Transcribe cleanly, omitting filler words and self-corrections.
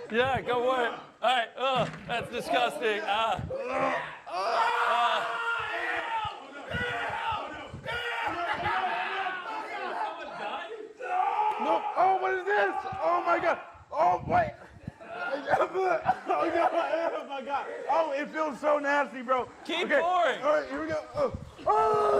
Yeah, go for it. All right. Oh, that's disgusting. No. Oh, what is this? Oh my God. Oh, wait. Oh my God. Oh, it feels so nasty, bro. Keep okay. pouring. All right, here we go. Oh.